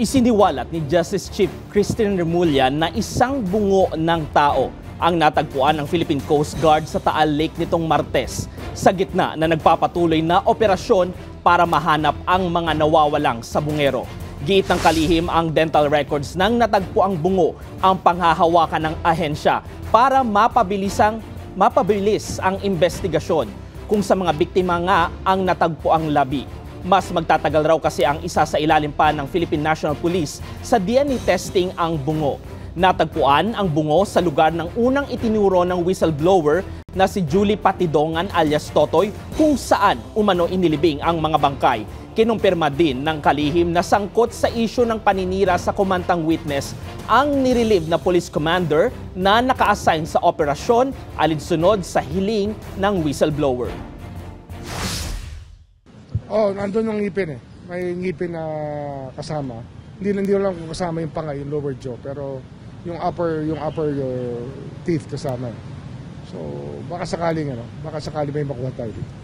Isiniwalat ni Justice Chief Christine Remulla na isang bungo ng tao ang natagpuan ng Philippine Coast Guard sa Taal Lake nitong Martes sa gitna na nagpapatuloy na operasyon para mahanap ang mga nawawalang sabungero. Giit ng kalihim ang dental records ng natagpuang bungo ang panghahawakan ng ahensya para mapabilis ang investigasyon kung sa mga biktima nga ang natagpuang labi. Mas magtatagal raw kasi ang isa sa ilalim pa ng Philippine National Police sa DNA testing ang bungo. Natagpuan ang bungo sa lugar ng unang itinuro ng whistleblower na si Julie Patidongan alias Totoy kung saan umano inilibing ang mga bangkay. Kinumpirma din ng kalihim na sangkot sa isyu ng paninira sa kumantang witness ang nirelieve na police commander na naka-assign sa operasyon alinsunod sa hiling ng whistleblower. Nandun yung ngipin eh. May ngipin na kasama. Hindi lang kung kasama yung panga, yung lower jaw, pero yung upper teeth kasama. So baka sakaling may makuha tayo dito.